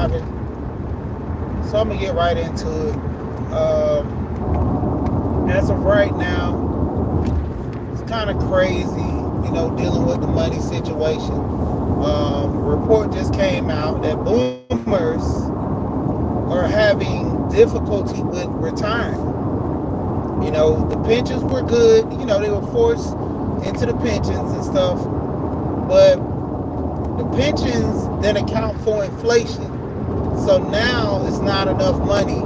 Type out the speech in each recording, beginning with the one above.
driving. So I'm gonna get right into it. As of right now, it's kind of crazy, dealing with the money situation. Report just came out that boomers are having difficulty with retiring. The pensions were good. They were forced into the pensions and stuff, but the pensions then account for inflation. So now it's not enough money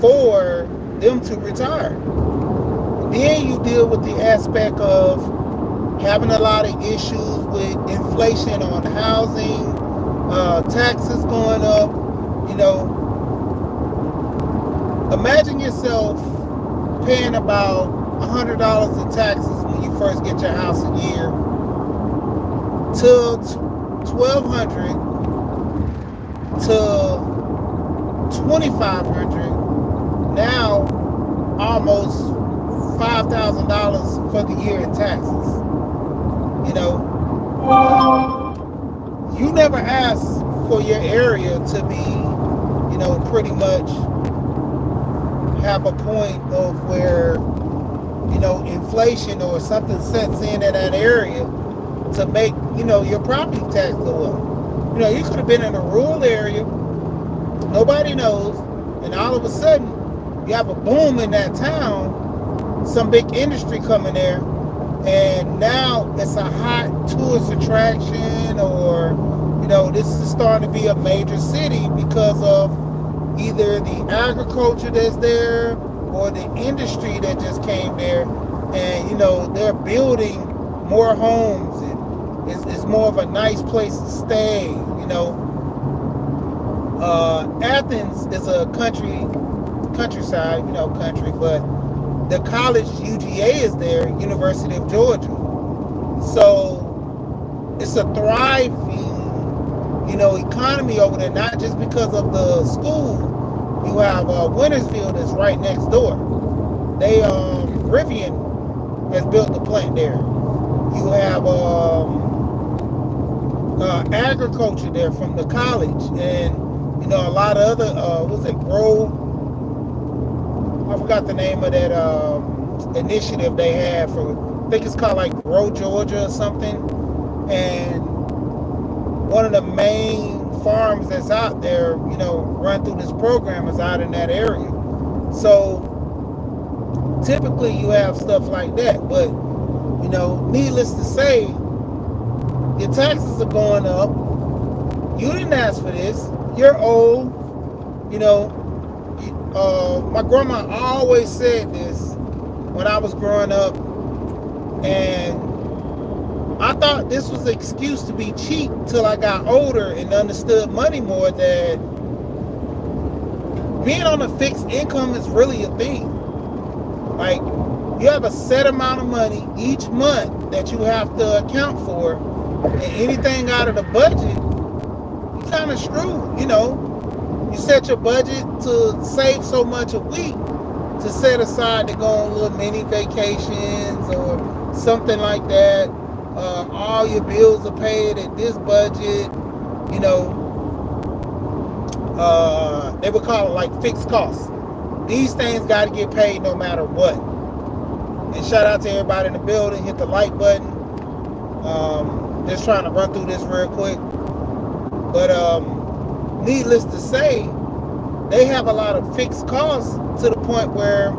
for them to retire. Then you deal with the aspect of having a lot of issues with inflation on housing, taxes going up. Imagine yourself paying about $100 in taxes when you first get your house a year, to $1,200 to $2,500, now almost $5,000 for the year in taxes. You never asked for your area to be, pretty much have a point of where, inflation or something sets in that area to make, your property tax go up. You could have been in a rural area, nobody knows, and all of a sudden you have a boom in that town, some big industry coming there, and now it's a hot tourist attraction, or this is starting to be a major city because of either the agriculture that's there or the industry that just came there, and they're building more homes, and it's more of a nice place to stay. Athens is a countryside, country, but the college UGA is there, University of Georgia. So it's a thriving, economy over there, not just because of the school. You have Wintersville that's right next door. Rivian has built the plant there. You have agriculture there from the college, and a lot of other I forgot the name of that initiative they have for, I think it's called like Grow Georgia or something, and one of the main farms that's out there, run through this program is out in that area. So typically you have stuff like that, but needless to say, your taxes are going up. You didn't ask for this. You're old. My grandma always said this when I was growing up, and I thought this was an excuse to be cheap till I got older and understood money more, that being on a fixed income is really a thing. Like, you have a set amount of money each month that you have to account for, and anything out of the budget, you kind of screwed. You set your budget to save so much a week to set aside to go on little mini vacations or something like that. All your bills are paid at this budget. They would call it like fixed costs. These things got to get paid no matter what. And shout out to everybody in the building. Hit the like button. Just trying to run through this real quick. But needless to say, they have a lot of fixed costs to the point where,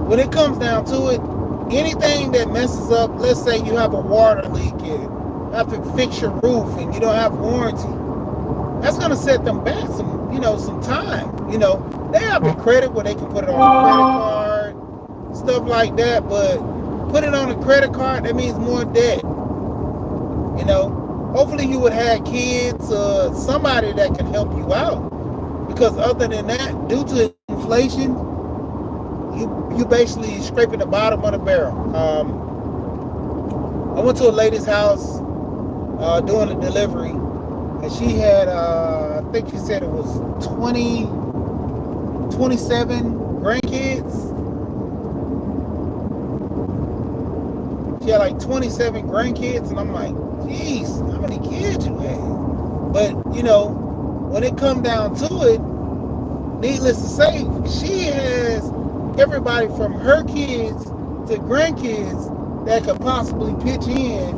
when it comes down to it, anything that messes up, let's say you have a water leak, you have to fix your roof and you don't have warranty, that's going to set them back some time. They have the credit where they can put it on a credit card, stuff like that, but put it on a credit card, that means more debt. Hopefully you would have kids, somebody that can help you out, because other than that, due to inflation, you basically scraping the bottom of the barrel. I went to a lady's house doing a delivery, and she had, I think she said it was 27 grandkids. She had like 27 grandkids, and I'm like, geez, how many kids you had? But when it come down to it, needless to say, she has everybody from her kids to grandkids that could possibly pitch in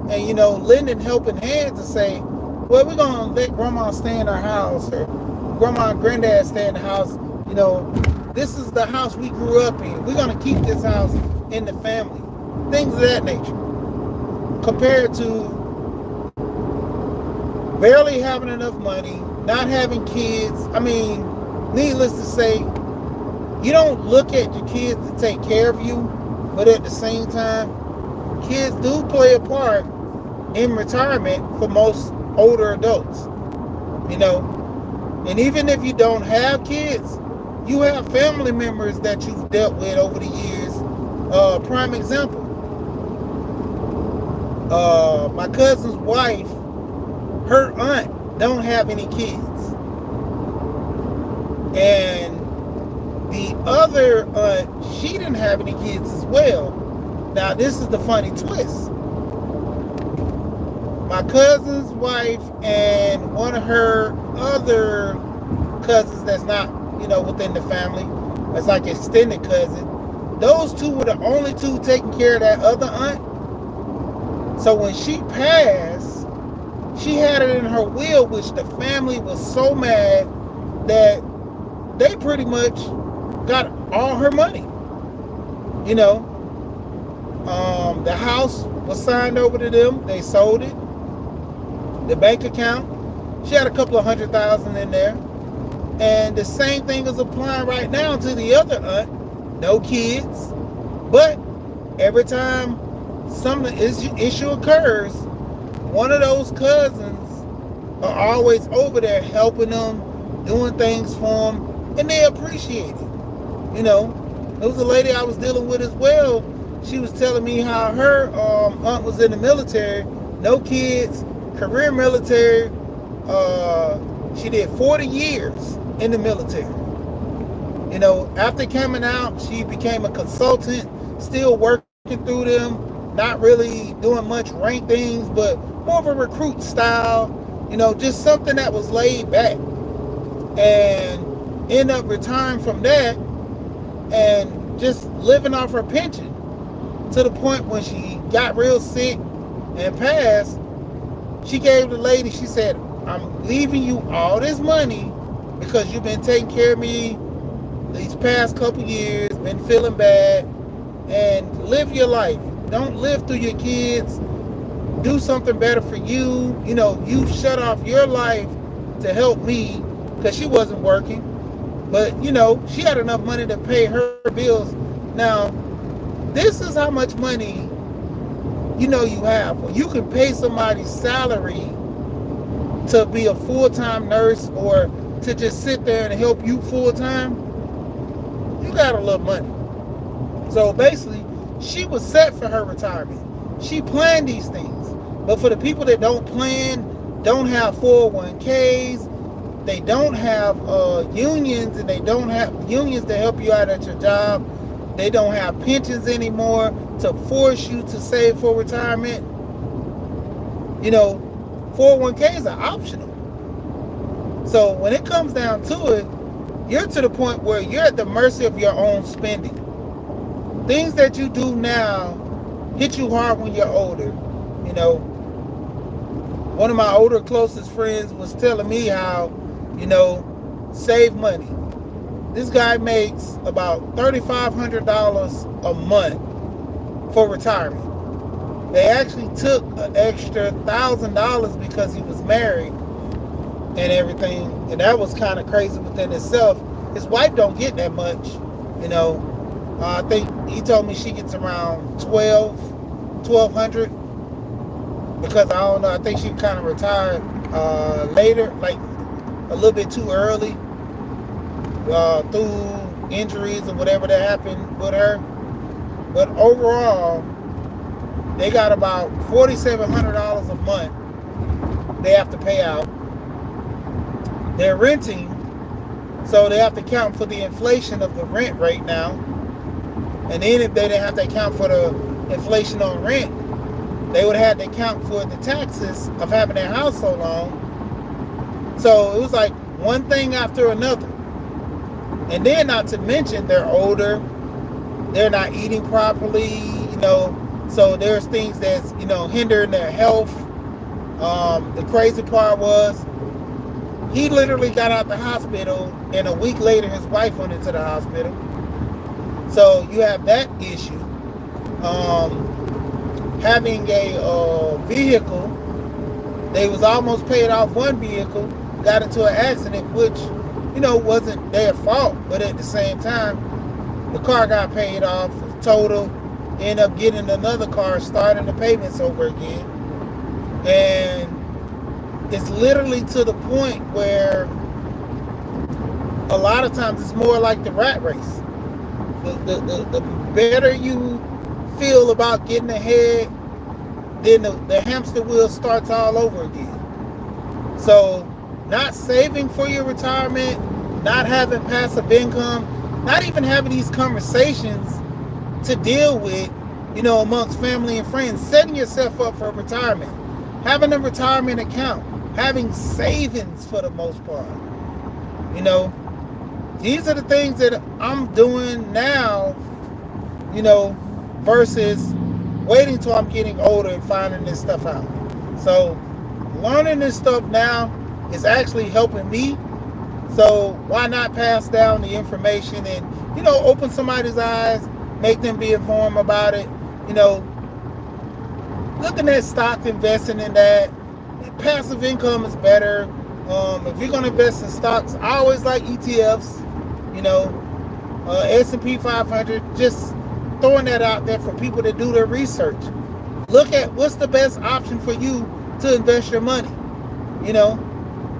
and lending helping hand to say, well, we're gonna let grandma stay in our house, or grandma and granddad stay in the house. This is the house we grew up in. We're gonna keep this house in the family. Things of that nature. Compared to barely having enough money, not having kids. I mean, needless to say, you don't look at your kids to take care of you, but at the same time, kids do play a part in retirement for most older adults. And even if you don't have kids, you have family members that you've dealt with over the years. Prime example, my cousin's wife, her aunt don't have any kids, and the other aunt, she didn't have any kids as well. Now this is the funny twist. My cousin's wife and one of her other cousins that's not, within the family, that's like extended cousin, those two were the only two taking care of that other aunt. So when she passed, she had it in her will, which the family was so mad that they pretty much got all her money. The house was signed over to them. They sold it. The bank account, she had a couple of $100,000 in there. And the same thing is applying right now to the other aunt. No kids. But every time some issue occurs, one of those cousins are always over there helping them, doing things for them, and they appreciate it. There was a lady I was dealing with as well. She was telling me how her aunt was in the military, no kids, career military. She did 40 years in the military. After coming out, she became a consultant, still working through them, not really doing much rank things, but more of a recruit style, just something that was laid back. And end up retiring from that and just living off her pension, to the point when she got real sick and passed. She gave the lady, she said, I'm leaving you all this money because you've been taking care of me these past couple years, been feeling bad, and live your life. Don't live through your kids. Do something better for you. You shut off your life to help me, because she wasn't working. But, she had enough money to pay her bills. Now, this is how much money you have. When you can pay somebody's salary to be a full-time nurse, or to just sit there and help you full-time, you got a little money. So basically, she was set for her retirement. She planned these things. But for the people that don't plan, don't have 401ks, they don't have unions, and they don't have unions to help you out at your job, they don't have pensions anymore to force you to save for retirement. 401ks are optional. So when it comes down to it, you're to the point where you're at the mercy of your own spending. Things that you do now hit you hard when you're older. One of my older closest friends was telling me how, save money. This guy makes about $3,500 a month for retirement. They actually took an extra $1,000 because he was married and everything, and that was kind of crazy within itself. His wife don't get that much. I think he told me she gets around $1,200, because I don't know, I think she kind of retired later, like a little bit too early, through injuries or whatever that happened with her. But overall, they got about $4,700 a month they have to pay out. They're renting, so they have to account for the inflation of the rent rate now. And then if they didn't have to account for the inflation on rent, they would have to account for the taxes of having their house so long. So it was like one thing after another. And then not to mention they're older, they're not eating properly, so there's things that's, hindering their health. The crazy part was he literally got out the hospital and a week later his wife went into the hospital. So you have that issue. Having a vehicle, they was almost paid off one vehicle, got into an accident, which, wasn't their fault, but at the same time, the car got paid off, total, ended up getting another car, starting the payments over again. And it's literally to the point where a lot of times it's more like the rat race. The better you feel about getting ahead, then the hamster wheel starts all over again. So not saving for your retirement, not having passive income, not even having these conversations to deal with, amongst family and friends, setting yourself up for retirement, having a retirement account, having savings for the most part. These are the things that I'm doing now, versus waiting till I'm getting older and finding this stuff out. So learning this stuff now is actually helping me. So why not pass down the information and, open somebody's eyes, make them be informed about it, looking at stock, investing in that. Passive income is better. If you're going to invest in stocks, I always like ETFs, S&P 500, just throwing that out there for people to do their research. Look at what's the best option for you to invest your money.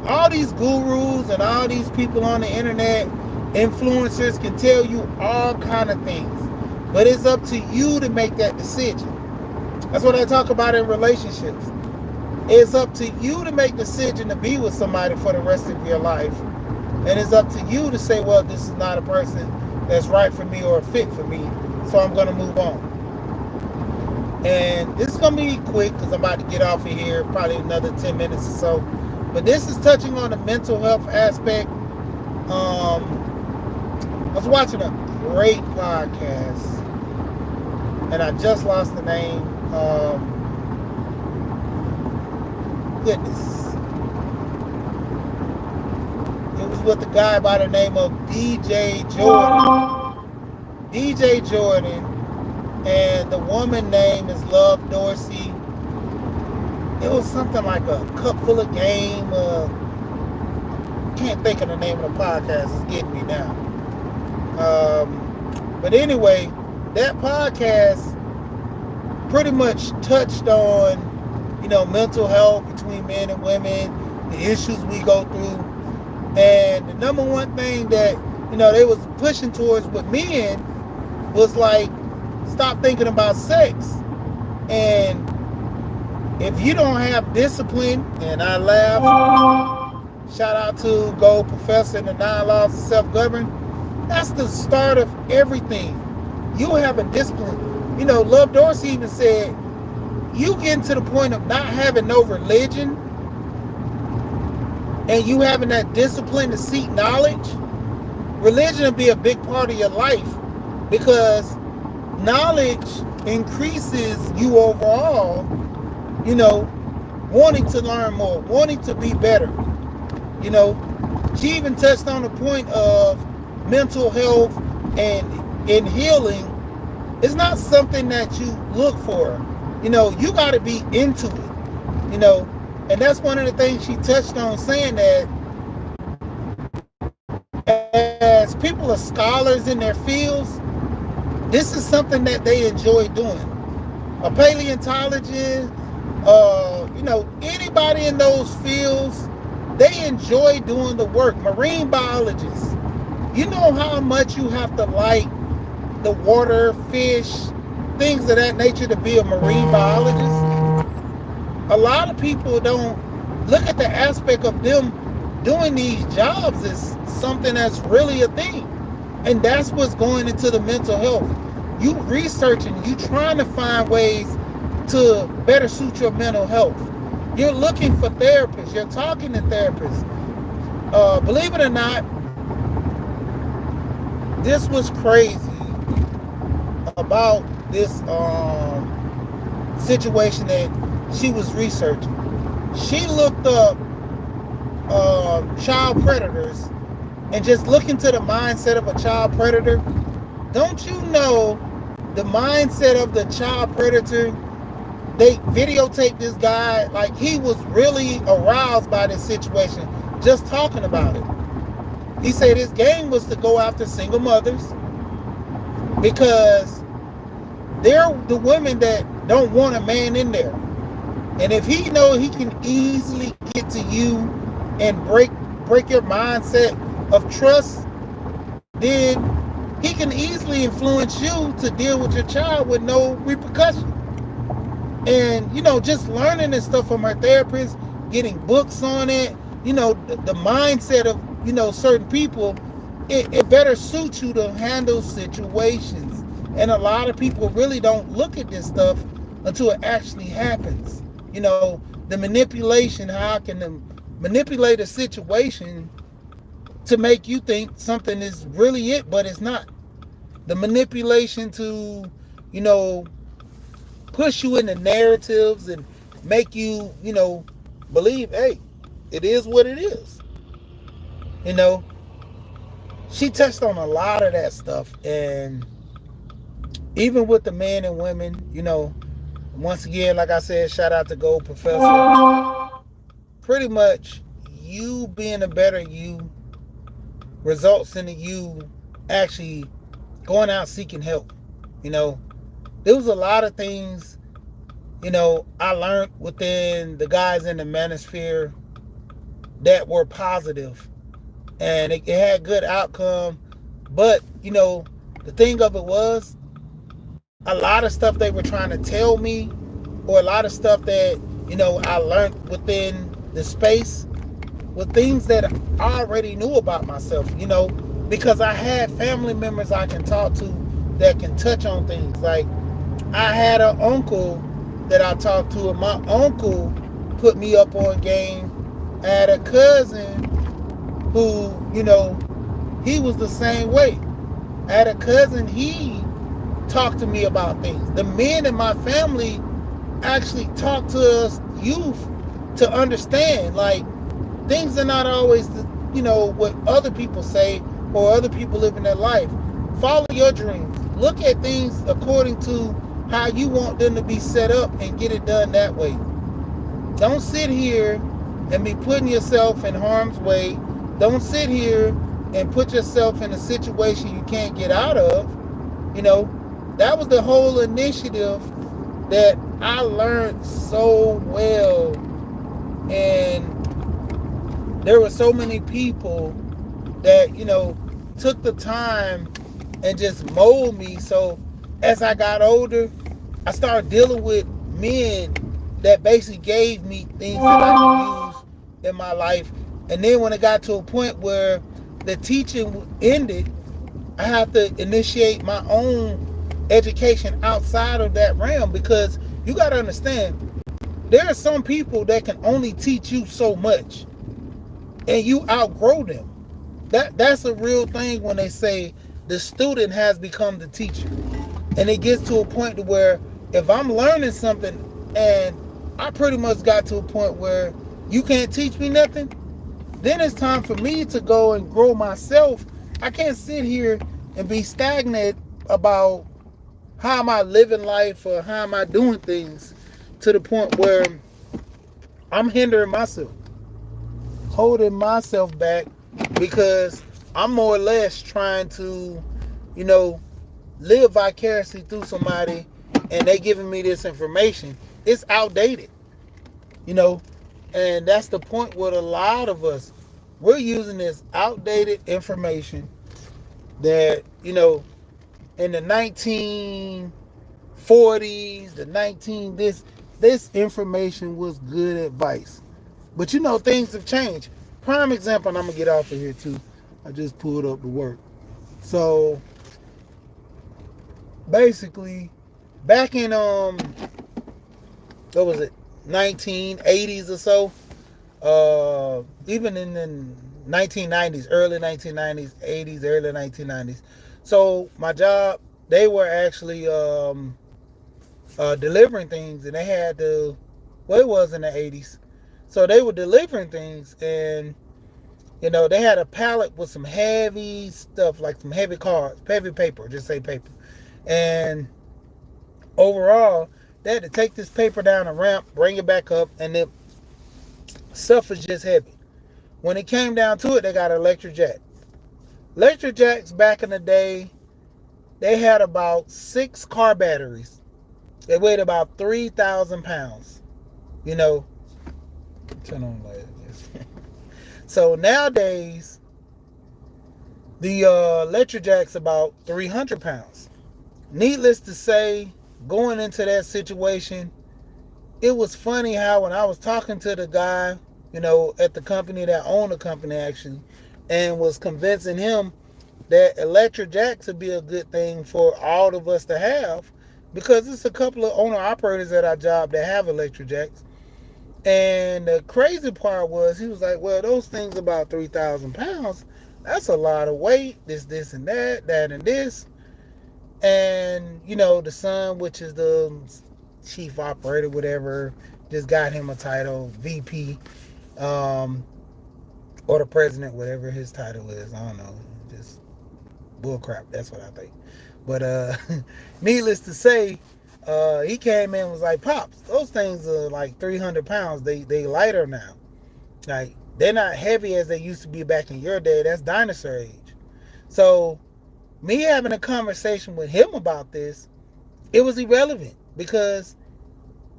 All these gurus and all these people on the internet, influencers, can tell you all kind of things, but it's up to you to make that decision. That's what I talk about in relationships. It's up to you to make the decision to be with somebody for the rest of your life, and it's up to you to say, well, this is not a person that's right for me or a fit for me, so I'm going to move on. And this is going to be quick because I'm about to get off of here, probably another 10 minutes or so. But this is touching on the mental health aspect. I was watching a great podcast, and I just lost the name. Goodness. It was with a guy by the name of DJ Jordan. DJ Jordan, and the woman name is Love Dorsey. It was something like a cup full of game. Can't think of the name of the podcast. It's getting me now. But anyway, that podcast pretty much touched on, mental health between men and women, the issues we go through. And the number one thing that, they was pushing towards with men was like, stop thinking about sex. And if you don't have discipline, and I laugh, shout out to Gold Professor and the 9 Laws of Self-Government, that's the start of everything. You have a discipline. Love Dorsey even said, you getting to the point of not having no religion and you having that discipline to seek knowledge, religion will be a big part of your life, because knowledge increases you overall, wanting to learn more, wanting to be better. She even touched on the point of mental health and healing. It's not something that you look for. You got to be into it. And that's one of the things she touched on, saying that as people are scholars in their fields, this is something that they enjoy doing. A paleontologist, anybody in those fields, they enjoy doing the work. Marine biologists, you know how much you have to like the water, fish, things of that nature to be a marine biologist. A lot of people don't look at the aspect of them doing these jobs as something that's really a thing. And that's what's going into the mental health. You researching, you trying to find ways to better suit your mental health. You're looking for therapists, you're talking to therapists, Believe it or not, this was crazy about this situation that she was researching. She looked up child predators and just look into the mindset of a child predator. Don't you know the mindset of the child predator? They videotaped this guy like he was really aroused by this situation, just talking about it. He said his game was to go after single mothers because they're the women that don't want a man in there. And if he know he can easily get to you and break your mindset of trust, then he can easily influence you to deal with your child with no repercussion. And just learning this stuff from her therapist, getting books on it, the mindset of certain people, it better suit you to handle situations. And a lot of people really don't look at this stuff until it actually happens. The manipulation, how can they manipulate a situation to make you think something is really it, but it's not. The manipulation to, you know, push you into narratives and make you, believe, hey, it is what it is. You know, she touched on a lot of that stuff. And even with the men and women, once again, like I said, shout out to Gold Professor. Pretty much, you being a better you results in you actually going out seeking help. There was a lot of things, I learned within the guys in the manosphere that were positive, and it had good outcome. But the thing of it was, a lot of stuff they were trying to tell me, or a lot of stuff that I learned within the space, were things that I already knew about myself. Because I had family members I can talk to that can touch on things. Like, I had an uncle that I talked to, and my uncle put me up on game. I had a cousin who, he was the same way. I had a cousin, he talked to me about things. The men in my family actually talk to us youth to understand, like, things are not always what other people say or other people live in their life. Follow your dreams. Look at things according to how you want them to be set up and get it done that way. Don't sit here and be putting yourself in harm's way. Don't sit here and put yourself in a situation you can't get out of. That was the whole initiative that I learned so well. And there were so many people that, took the time and just mold me. So as I got older, I started dealing with men that basically gave me things that I could use in my life. And then when it got to a point where the teaching ended, I had to initiate my own education outside of that realm, because you got to understand, there are some people that can only teach you so much, and you outgrow them. That's a real thing when they say the student has become the teacher. And it gets to a point to where if I'm learning something and I pretty much got to a point where you can't teach me nothing, then it's time for me to go and grow myself. I can't sit here and be stagnant about how am I living life or how am I doing things to the point where I'm hindering myself, holding myself back, because I'm more or less trying to, live vicariously through somebody, and they giving me this information. It's outdated, and that's the point with a lot of us. We're using this outdated information that, in the 1940s, the 19 this information was good advice. But things have changed. Prime example, and I'm gonna get off of here too. I just pulled up the work. So basically, back in what was it, 1980s or so, even in the 1990s, early 1990s, 80s, early 1990s. So my job, they were actually delivering things, and they had to. Well, it was in the 80s, so they were delivering things, and they had a pallet with some heavy stuff, like some heavy cards, heavy paper, just say paper, and overall, they had to take this paper down a ramp, bring it back up, and the stuff was just heavy. When it came down to it, they got an electric jack. Electric jacks back in the day, they had about 6 car batteries. They weighed about 3,000 pounds. You know, turn on the light. So nowadays, the electric jack's about 300 pounds. Needless to say, going into that situation, it was funny how when I was talking to the guy, at the company that owned the company actually, and was convincing him that electric jacks would be a good thing for all of us to have, because it's a couple of owner operators at our job that have electric jacks. And the crazy part was, he was like, well, those things about 3,000 pounds, that's a lot of weight, this, and that, and this. And, the son, which is the chief operator, whatever, just got him a title, VP, or the president, whatever his title is. I don't know. Just bullcrap. That's what I think. But needless to say, he came in and was like, Pops, those things are like 300 pounds. They lighter now. Like, they're not heavy as they used to be back in your day. That's dinosaur age. So me having a conversation with him about this, it was irrelevant because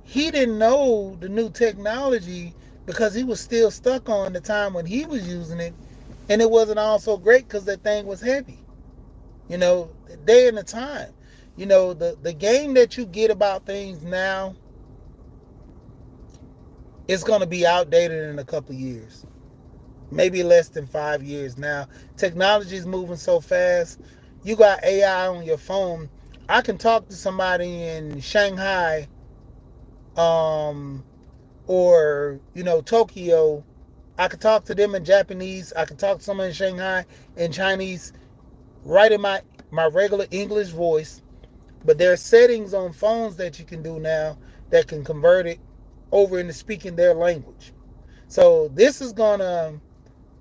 he didn't know the new technology, because he was still stuck on the time when he was using it, and it wasn't all so great because that thing was heavy. The day and the time. The game that you get about things now is going to be outdated in a couple of years. Maybe less than 5 years now. Technology is moving so fast. You got AI on your phone. I can talk to somebody in Shanghai, or Tokyo. I could talk to them in Japanese. I could talk to someone in Shanghai in Chinese, right in my regular English voice. But there are settings on phones that you can do now that can convert it over into speaking their language. So this is gonna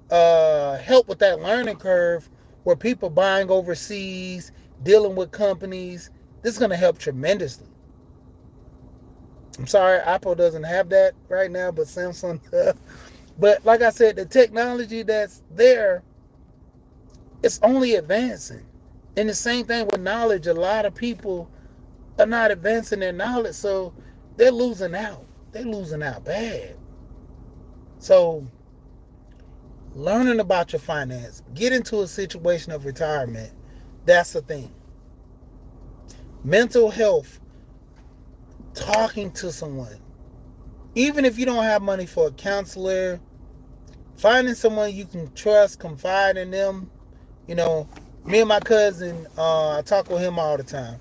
help with that learning curve where people buying overseas, dealing with companies. This is gonna help tremendously. I'm sorry, Apple doesn't have that right now, but Samsung does. But like I said, the technology that's there, it's only advancing. And the same thing with knowledge. A lot of people are not advancing their knowledge, so they're losing out. They're losing out bad. So learning about your finance, get into a situation of retirement, that's the thing. Mental health, talking to someone. Even if you don't have money for a counselor, finding someone you can trust, confide in them. Me and my cousin, I talk with him all the time.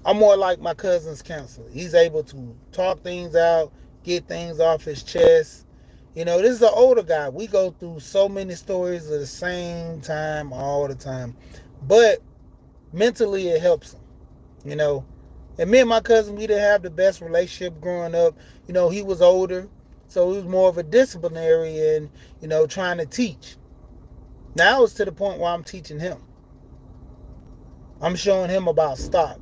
I'm more like my cousin's counselor. He's able to talk things out, get things off his chest. This is an older guy. We go through so many stories at the same time, all the time. But mentally, it helps him. And me and my cousin, we didn't have the best relationship growing up. He was older, so he was more of a disciplinary and, trying to teach. Now it's to the point where I'm teaching him. I'm showing him about stock,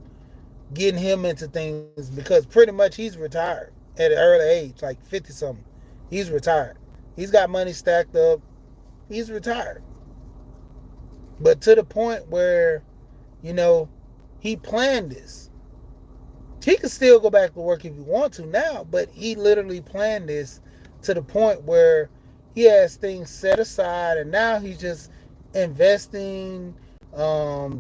getting him into things, because pretty much he's retired at an early age, like 50 something. He's retired. He's got money stacked up. He's retired. But to the point where, he planned this. He could still go back to work if he wants to now, but he literally planned this to the point where he has things set aside, and now he's just investing,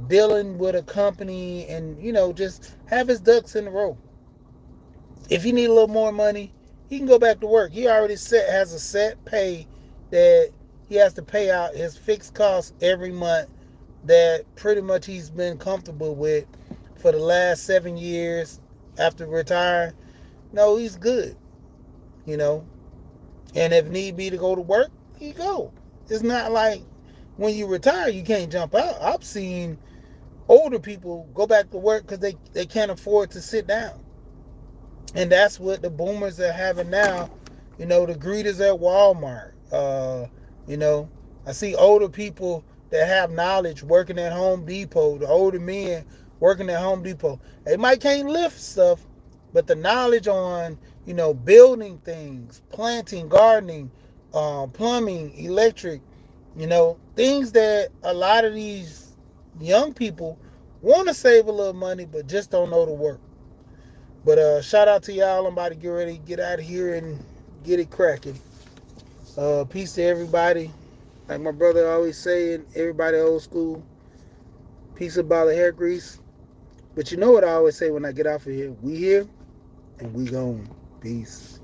dealing with a company, and just have his ducks in a row. If he need a little more money, he can go back to work. He already has a set pay that he has to pay out his fixed costs every month, that pretty much he's been comfortable with for the last 7 years after retiring. No, he's good. And if need be to go to work, he go. It's not like when you retire, you can't jump out. I've seen older people go back to work because they can't afford to sit down. And that's what the boomers are having now. The greeters at Walmart. You know, I see older people that have knowledge working at Home Depot. The older men working at Home Depot. They might can't lift stuff, but the knowledge on building things, planting, gardening, plumbing, electric. Things that a lot of these young people want to save a little money, but just don't know the work. But shout out to y'all. I'm about to get ready to get out of here and get it cracking. Peace to everybody. Like my brother always saying, everybody old school. Peace about the hair grease. But you know what I always say when I get off of here? We here and we gone. Peace.